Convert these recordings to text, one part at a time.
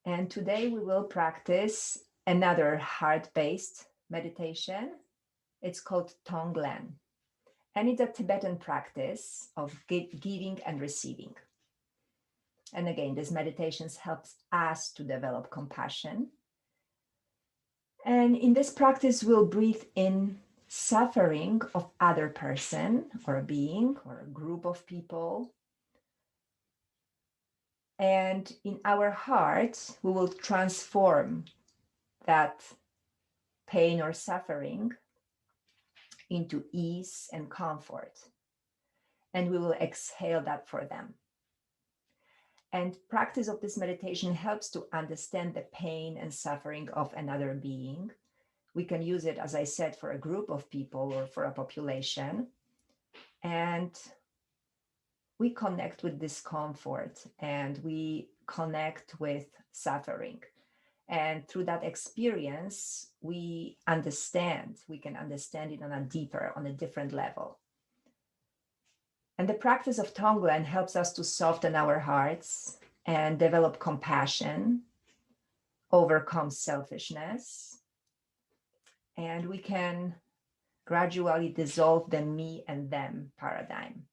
And today we will practice another heart-based meditation. It's called Tonglen. And it's a Tibetan practice of giving and receiving. And again, this meditation helps us to develop compassion. And in this practice, we'll breathe in suffering of other person or a being or a group of people. And in our heart, we will transform that pain or suffering into ease and comfort. And we will exhale that for them. And practice of this meditation helps to understand the pain and suffering of another being. We can use it, as I said, for a group of people or for a population. And we connect with discomfort and we connect with suffering. And through that experience, we can understand it on a different level. And the practice of Tonglen helps us to soften our hearts and develop compassion, overcome selfishness, and we can gradually dissolve the me and them paradigm.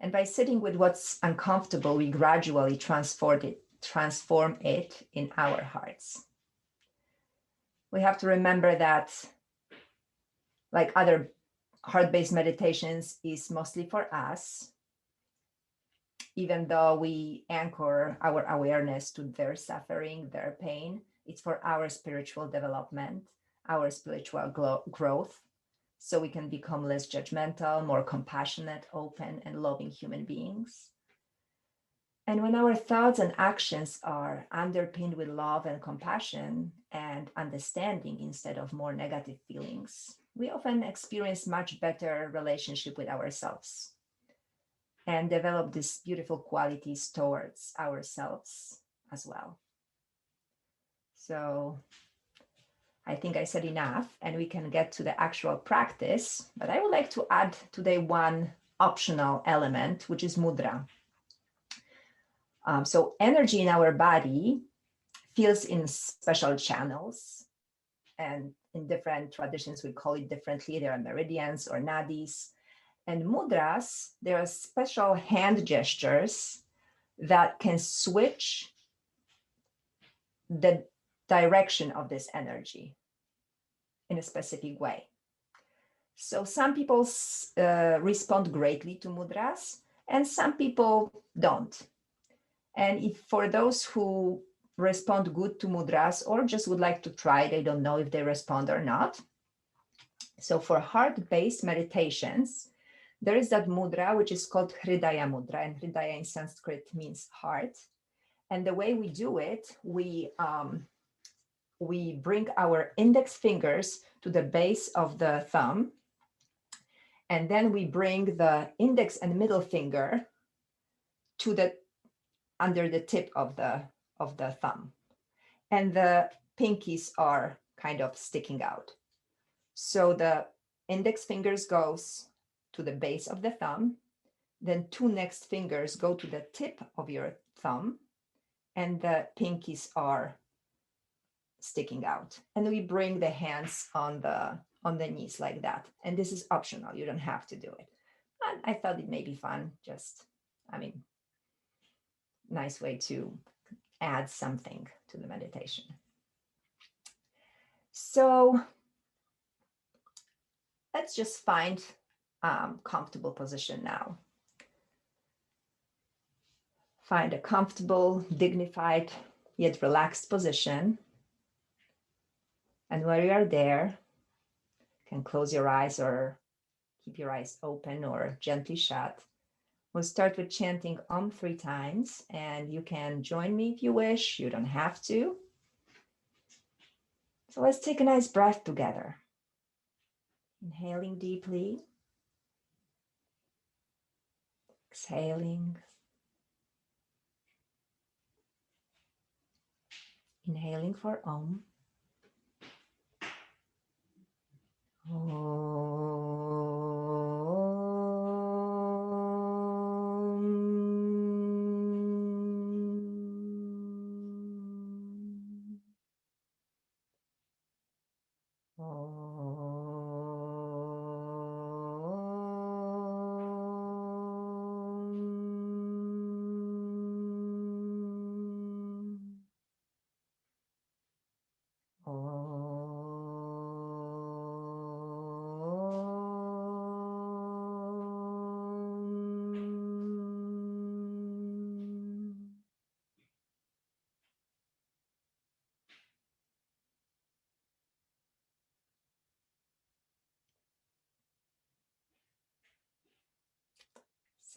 And by sitting with what's uncomfortable, we gradually transform it in our hearts. We have to remember that, like other heart-based meditations, is mostly for us, even though we anchor our awareness to their suffering, their pain. It's for our spiritual development, our spiritual growth, so we can become less judgmental, more compassionate, open, and loving human beings. And when our thoughts and actions are underpinned with love and compassion and understanding instead of more negative feelings, we often experience much better relationship with ourselves and develop these beautiful qualities towards ourselves as well. So I think I said enough and we can get to the actual practice, but I would like to add today one optional element, which is mudra. So energy in our body feels in special channels, and in different traditions, we call it differently. There are meridians or nadis. And mudras, there are special hand gestures that can switch the direction of this energy in a specific way. So some people respond greatly to mudras and some people don't. And if for those who respond good to mudras or just would like to try, they don't know if they respond or not. So for heart-based meditations, there is that mudra, which is called Hridaya mudra, and Hridaya in Sanskrit means heart. And the way we do it, we bring our index fingers to the base of the thumb, and then we bring the index and middle finger to the under the tip of the thumb, and the pinkies are kind of sticking out. So the index fingers goes to the base of the thumb, then two next fingers go to the tip of your thumb, and the pinkies are sticking out. And we bring the hands on the knees like that. And this is optional. You don't have to do it. And I thought it may be fun. Nice way to add something to the meditation. So let's just find comfortable position now. Find a comfortable, dignified, yet relaxed position. And while you are there, you can close your eyes or keep your eyes open or gently shut. We'll start with chanting Om 3 times, and you can join me if you wish. You don't have to. So let's take a nice breath together. Inhaling deeply. Exhaling. Inhaling for Om.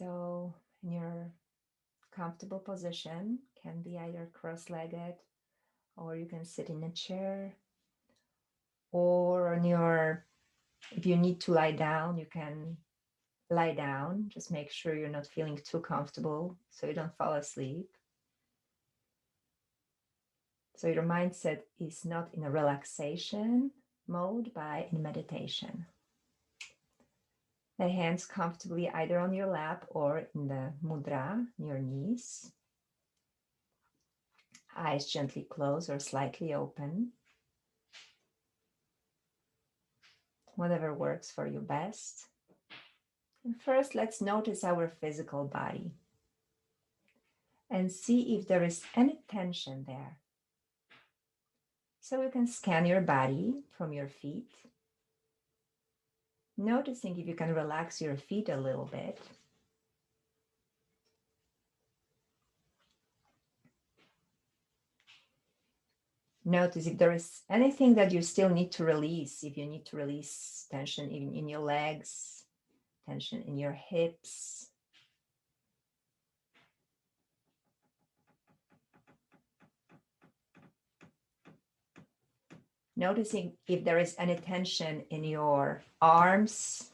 So in your comfortable position, can be either cross-legged, or you can sit in a chair, or on your, if you need to lie down, you can lie down. Just make sure you're not feeling too comfortable so you don't fall asleep. So your mindset is not in a relaxation mode, but in meditation. The hands comfortably either on your lap or in the mudra, your knees. Eyes gently closed or slightly open. Whatever works for you best. And first, let's notice our physical body and see if there is any tension there. So you can scan your body from your feet, noticing if you can relax your feet a little bit. Notice if there is anything that you still need to release, if you need to release tension in your legs, tension in your hips. Noticing if there is any tension in your arms,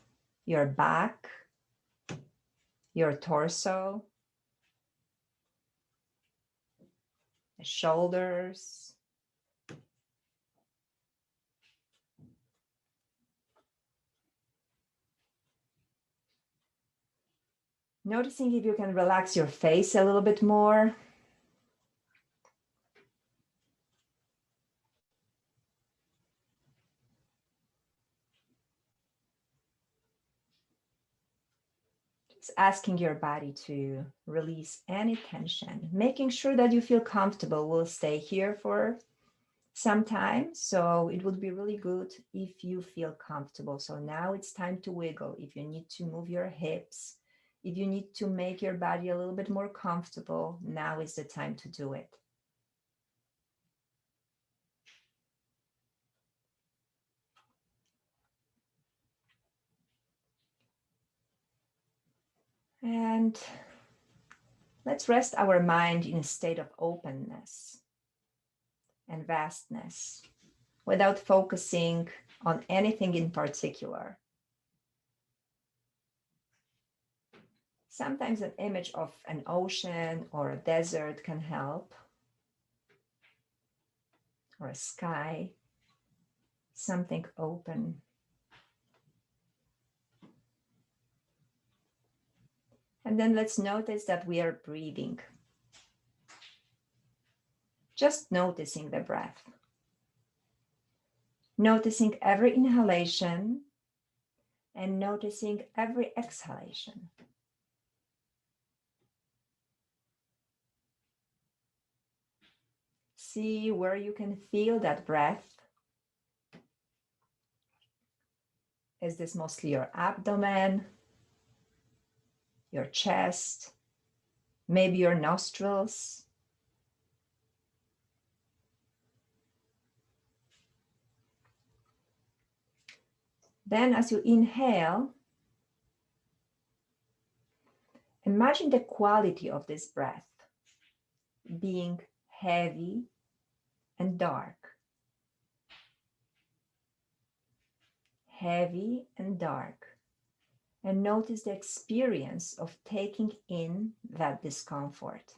your back, your torso, the shoulders. Noticing if you can relax your face a little bit more. Just asking your body to release any tension, making sure that you feel comfortable. We'll stay here for some time, so it would be really good if you feel comfortable. So now it's time to wiggle. If you need to move your hips, if you need to make your body a little bit more comfortable, now is the time to do it. And let's rest our mind in a state of openness and vastness without focusing on anything in particular. Sometimes an image of an ocean or a desert can help, or a sky, something open. And then let's notice that we are breathing. Just noticing the breath. Noticing every inhalation and noticing every exhalation. See where you can feel that breath. Is this mostly your abdomen, your chest, maybe your nostrils? Then as you inhale, imagine the quality of this breath being heavy and dark. Heavy and dark. And notice the experience of taking in that discomfort.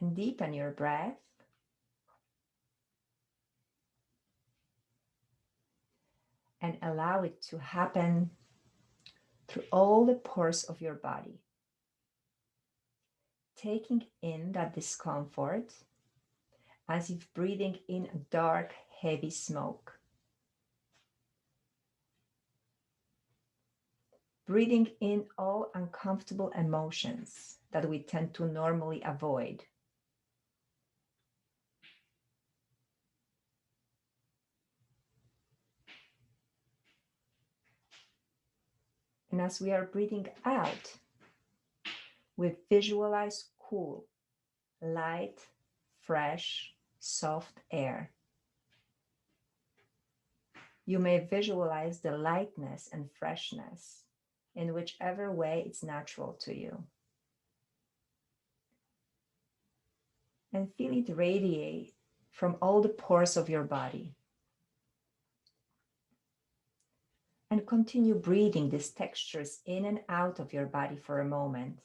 And deepen your breath. And allow it to happen through all the pores of your body. Taking in that discomfort as if breathing in a dark, heavy smoke. Breathing in all uncomfortable emotions that we tend to normally avoid. And as we are breathing out, we visualize cool, light, fresh, soft air. You may visualize the lightness and freshness in whichever way it's natural to you. And feel it radiate from all the pores of your body. And continue breathing these textures in and out of your body for a moment.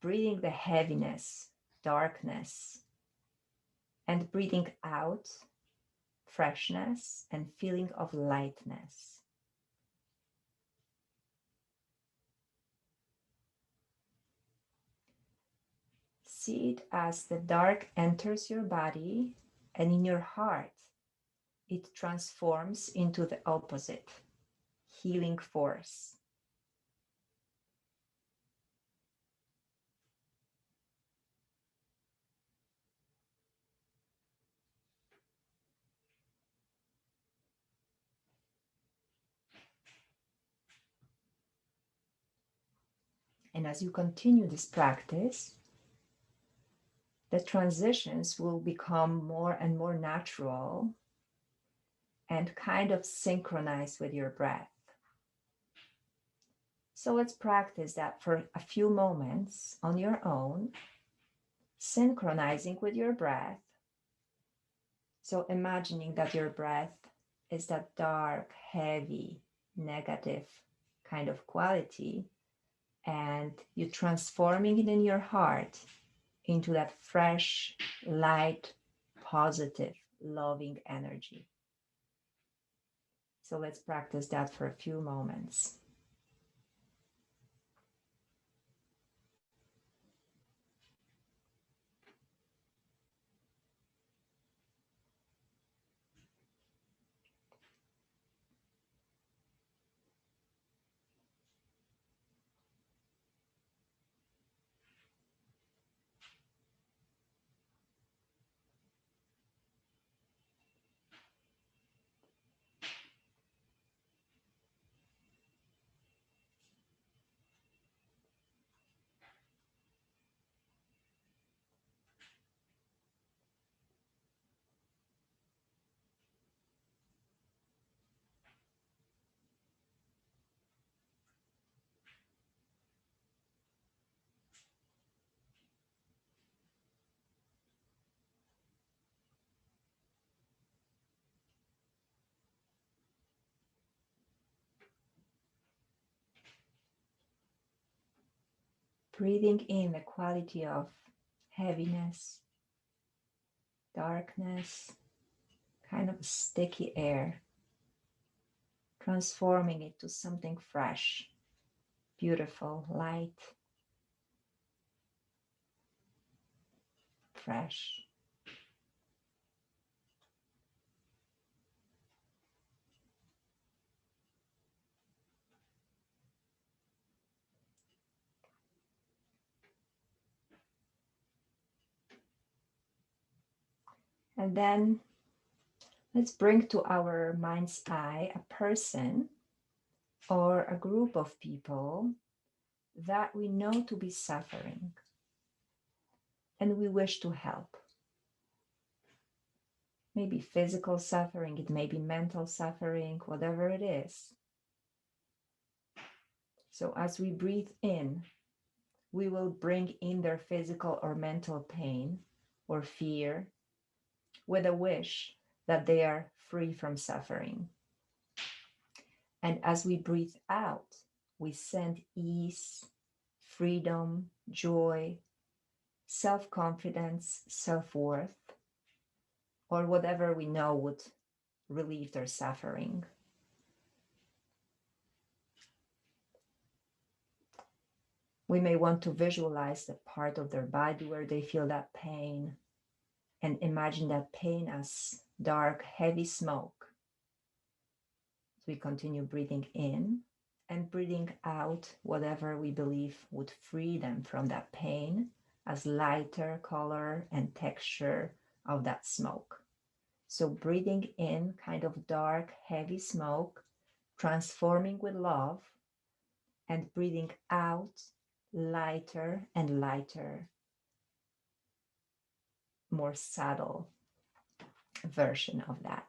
Breathing the heaviness, darkness, and breathing out freshness and feeling of lightness. See it as the dark enters your body, and in your heart, it transforms into the opposite, healing force. And as you continue this practice, the transitions will become more and more natural and kind of synchronized with your breath. So let's practice that for a few moments on your own, synchronizing with your breath. So imagining that your breath is that dark, heavy, negative kind of quality, and you're transforming it in your heart into that fresh, light, positive, loving energy. So let's practice that for a few moments. Breathing in the quality of heaviness, darkness, kind of sticky air, transforming it to something fresh, beautiful, light, fresh. And then let's bring to our mind's eye a person or a group of people that we know to be suffering and we wish to help. Maybe physical suffering, it may be mental suffering, whatever it is. So as we breathe in, we will bring in their physical or mental pain or fear with a wish that they are free from suffering. And as we breathe out, we send ease, freedom, joy, self-confidence, self-worth, or whatever we know would relieve their suffering. We may want to visualize the part of their body where they feel that pain and imagine that pain as dark, heavy smoke. We continue breathing in and breathing out whatever we believe would free them from that pain as lighter color and texture of that smoke. So breathing in kind of dark, heavy smoke, transforming with love, and breathing out lighter and lighter, more subtle version of that.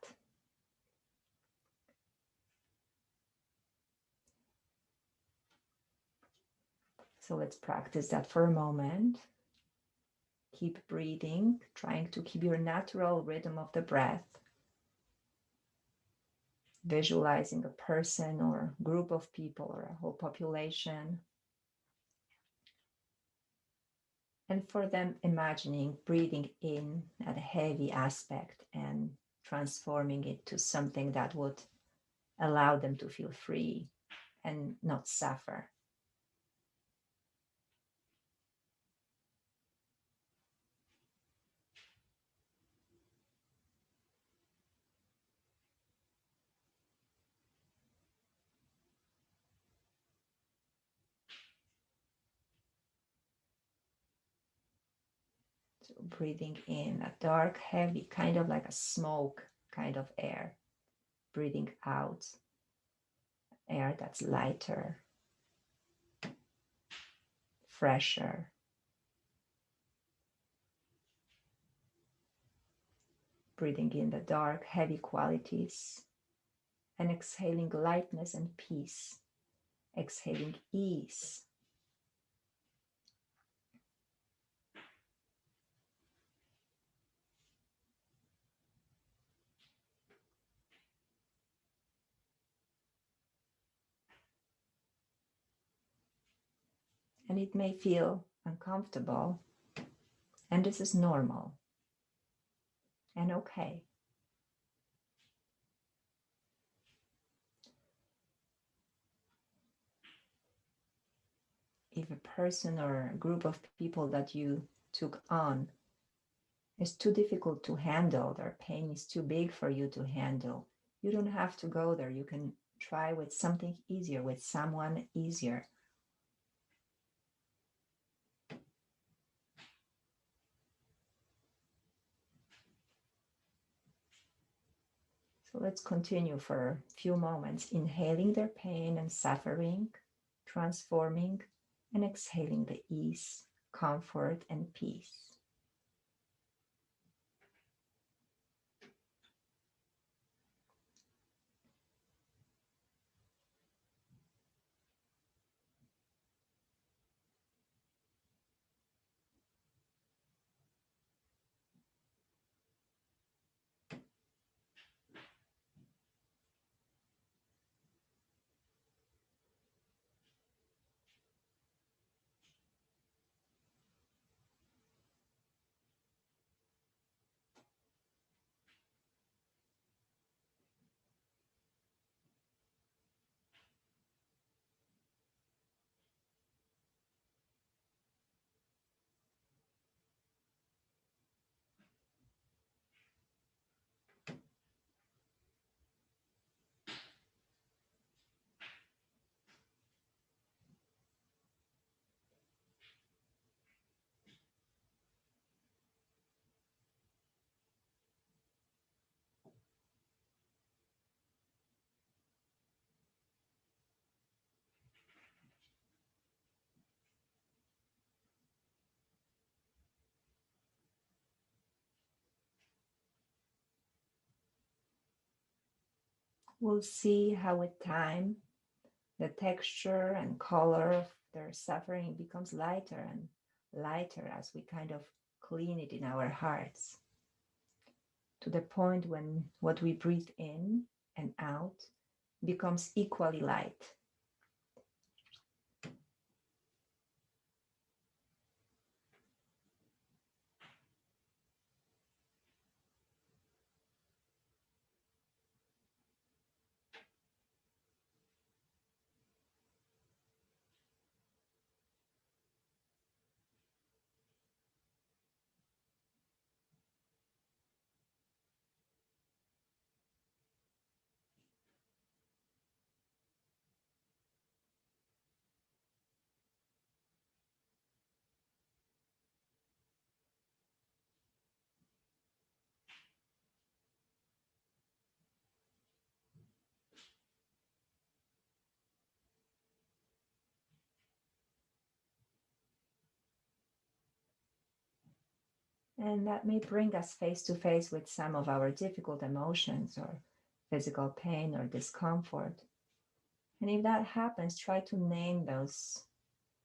So let's practice that for a moment. Keep breathing, trying to keep your natural rhythm of the breath. Visualizing a person or group of people or a whole population. And for them, imagining breathing in that heavy aspect and transforming it to something that would allow them to feel free and not suffer. So breathing in a dark, heavy, kind of like a smoke kind of air. Breathing out air that's lighter, fresher. Breathing in the dark, heavy qualities and exhaling lightness and peace. Exhaling ease. And it may feel uncomfortable, and this is normal and okay. If a person or a group of people that you took on is too difficult to handle, their pain is too big for you to handle, you don't have to go there. You can try with something easier, with someone easier. So let's continue for a few moments, inhaling their pain and suffering, transforming, and exhaling the ease, comfort, and peace. We'll see how with time the texture and color of their suffering becomes lighter and lighter as we kind of clean it in our hearts, to the point when what we breathe in and out becomes equally light. And that may bring us face to face with some of our difficult emotions or physical pain or discomfort. And if that happens, try to name those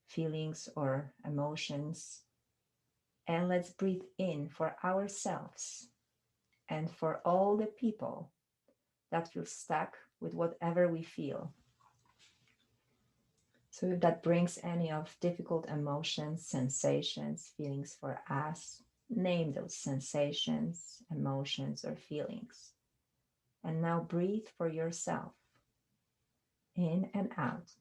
feelings or emotions. And let's breathe in for ourselves and for all the people that feel stuck with whatever we feel. So if that brings any of difficult emotions, sensations, feelings for us, name those sensations, emotions, or feelings. And now breathe for yourself, in and out,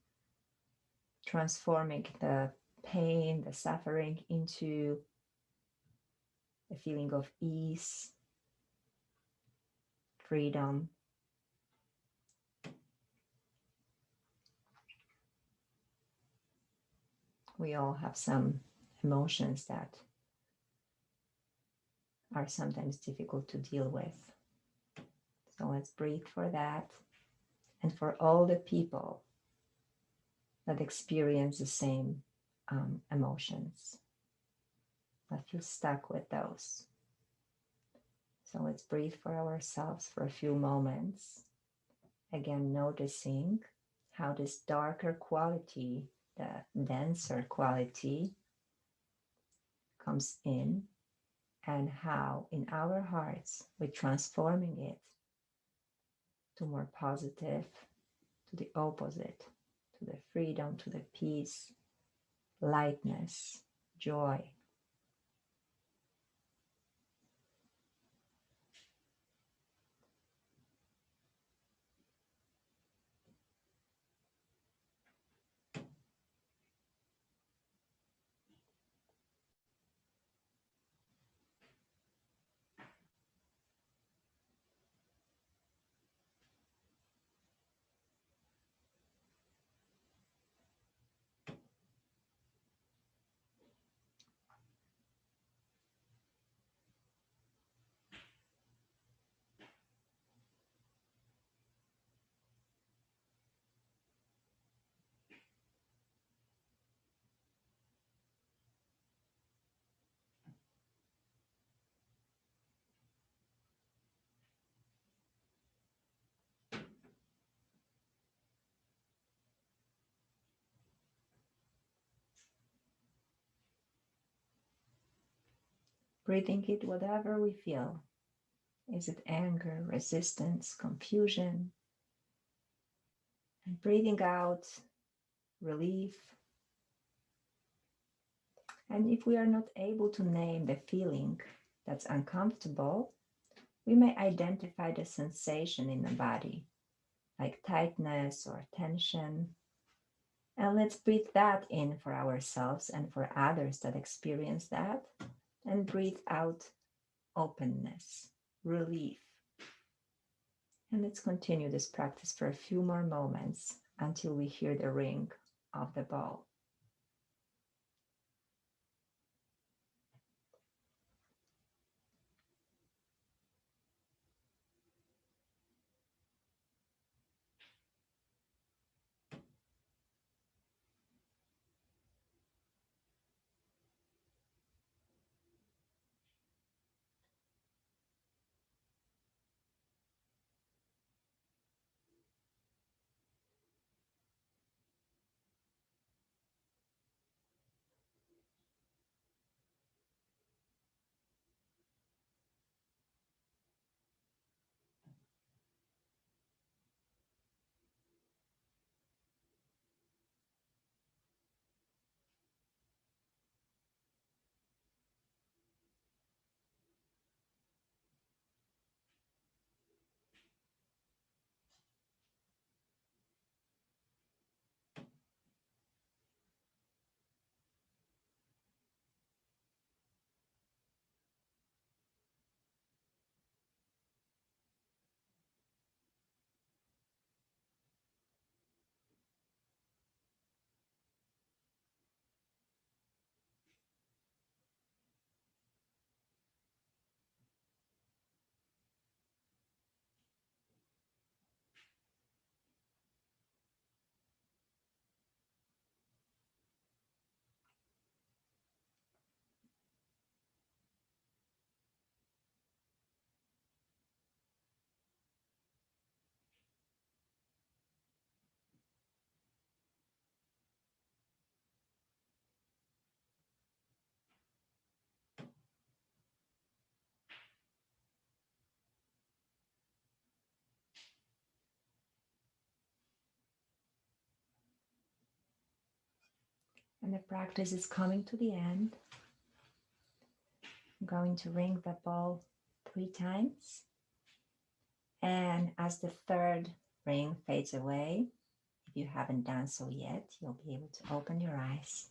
transforming the pain, the suffering into a feeling of ease, freedom. We all have some emotions that are sometimes difficult to deal with. So let's breathe for that and for all the people that experience the same emotions, that feel stuck with those. So let's breathe for ourselves for a few moments. Again, noticing how this darker quality, the denser quality, comes in, and how in our hearts we're transforming it to more positive, to the opposite, to the freedom, to the peace, lightness, joy. Breathing it, whatever we feel. Is it anger, resistance, confusion? And breathing out, relief. And if we are not able to name the feeling that's uncomfortable, we may identify the sensation in the body, like tightness or tension. And let's breathe that in for ourselves and for others that experience that. And breathe out openness, relief. And let's continue this practice for a few more moments until we hear the ring of the bell. And the practice is coming to the end. I'm going to ring the bell 3 times. And as the third ring fades away, if you haven't done so yet, you'll be able to open your eyes.